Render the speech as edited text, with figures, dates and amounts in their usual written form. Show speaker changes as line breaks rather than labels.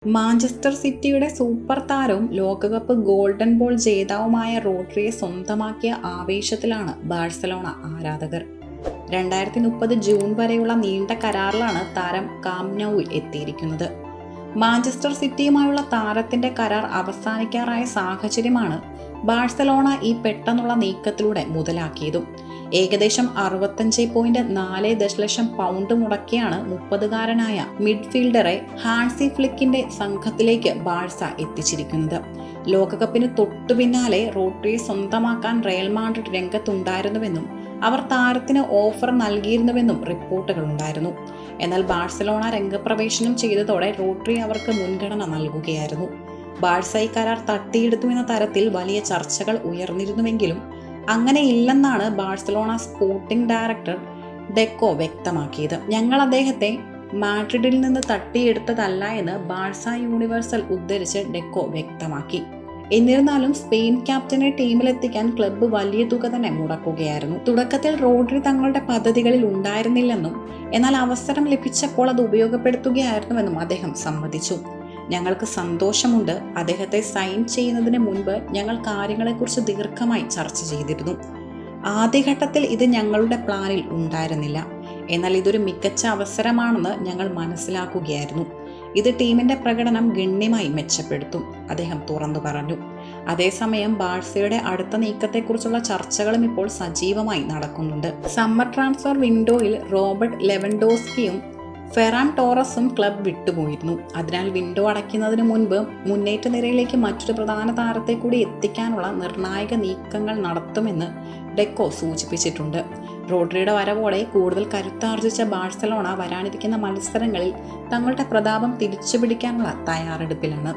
Manchester സിറ്റിയുടെ super താരവും ലോകകപ്പ് ഗോൾഡൻ ബോൾ ജേതാവുമായ റോഡ്രിയെ സ്വന്തമാക്കിയ ആവേശത്തിലാണ് ബാഴ്സലോണ ആരാധകർ. 2030 ജൂൺ വരെയുള്ള നീണ്ട കരാറിലാണ് താരം കാമ്പ് നൗവിൽ എത്തിയിരിക്കുന്നത്. മാഞ്ചസ്റ്റർ സിറ്റിയുമായുള്ള താരത്തിന്റെ കരാർ അവസാനിക്കാറായ സാഹചര്യമാണ് ബാഴ്സലോണ ഈ പെട്ടെന്നുള്ള നീക്കത്തിലൂടെ മുതലാക്കിയതും. ഏകദേശം 65.4 ദശലക്ഷം പൗണ്ട് മുടക്കിയാണ് 30-കാരനായ മിഡ്ഫീൽഡറെ ഹാൻസി ഫ്ലിക്കിന്റെ സംഘത്തിലേക്ക് ബാഴ്സ എത്തിച്ചിരിക്കുന്നത്. ലോകകപ്പിന് തൊട്ടു പിന്നാലെ റോഡ്രിയെ സ്വന്തമാക്കാൻ റയൽ മാഡ്രിഡ് രംഗത്തുണ്ടായിരുന്നുവെന്നും അവർ താരത്തിന് ഓഫർ നൽകിയിരുന്നുവെന്നും റിപ്പോർട്ടുകളുണ്ടായിരുന്നു. എന്നാൽ ബാഴ്സലോണ രംഗപ്രവേശനം ചെയ്തതോടെ റോഡ്രി അവർക്ക് മുൻഗണന നൽകുകയായിരുന്നു. ബാഴ്സ ഈ കരാർ തട്ടിയെടുത്തുവെന്ന തരത്തിൽ വലിയ ചർച്ചകൾ ഉയർന്നിരുന്നുവെങ്കിലും അങ്ങനെയില്ലെന്നാണ് ബാഴ്സലോണ സ്പോർട്ടിംഗ് ഡയറക്ടർ ഡെക്കോ വ്യക്തമാക്കിയത്. ഞങ്ങൾ അദ്ദേഹത്തെ മാഡ്രിഡിൽ നിന്ന് തട്ടിയെടുത്തതല്ല എന്ന് ബാഴ്സ യൂണിവേഴ്സൽ ഉദ്ധരിച്ച് ഡെക്കോ വ്യക്തമാക്കി. എന്നിരുന്നാലും സ്പെയിൻ ക്യാപ്റ്റനെ ടീമിലെത്തിക്കാൻ ക്ലബ്ബ് വലിയ തുക തന്നെ മുടക്കുകയായിരുന്നു. തുടക്കത്തിൽ റോഡ്രി തങ്ങളുടെ പദ്ധതികളിൽ ഉണ്ടായിരുന്നില്ലെന്നും എന്നാൽ അവസരം ലഭിച്ചപ്പോൾ അത് ഉപയോഗപ്പെടുത്തുകയായിരുന്നുവെന്നും അദ്ദേഹം സമ്മതിച്ചു. ഞങ്ങൾക്ക് സന്തോഷമുണ്ട്. അദ്ദേഹത്തെ സൈൻ ചെയ്യുന്നതിന് മുൻപ് ഞങ്ങൾ കാര്യങ്ങളെക്കുറിച്ച് ദീർഘമായി ചർച്ച ചെയ്തിരുന്നു. ആദ്യഘട്ടത്തിൽ ഇത് ഞങ്ങളുടെ പ്ലാനിൽ ഉണ്ടായിരുന്നില്ല, എന്നാൽ ഇതൊരു മികച്ച അവസരമാണെന്ന് ഞങ്ങൾ മനസ്സിലാക്കുകയായിരുന്നു. ഇത് ടീമിന്റെ പ്രകടനം ഗണ്യമായി മെച്ചപ്പെടുത്തും, അദ്ദേഹം തുറന്നു പറഞ്ഞു. അതേസമയം ബാഴ്സയുടെ അടുത്ത നീക്കത്തെക്കുറിച്ചുള്ള ചർച്ചകളും ഇപ്പോൾ സജീവമായി നടക്കുന്നുണ്ട്. സമ്മർ ട്രാൻസ്ഫർ വിൻഡോയിൽ റോബർട്ട് ലെവൻഡോസ്കിയും ഫെറാൻ ടോറസും ക്ലബ് വിട്ടുപോയിരുന്നു. അതിനാൽ വിൻഡോ അടയ്ക്കുന്നതിന് മുൻപ് മുന്നേറ്റ നിരയിലേക്ക് മറ്റൊരു പ്രധാന താരത്തെ കൂടി എത്തിക്കാനുള്ള നിർണായക നീക്കങ്ങൾ നടത്തുമെന്ന് ഡെക്കോ സൂചിപ്പിച്ചിട്ടുണ്ട്. റോഡ്രിയുടെ വരവോടെ കൂടുതൽ കരുത്താർജിച്ച ബാഴ്സലോണ വരാനിരിക്കുന്ന മത്സരങ്ങളിൽ തങ്ങളുടെ പ്രതാപം തിരിച്ചുപിടിക്കാനുള്ള തയ്യാറെടുപ്പിലാണ്.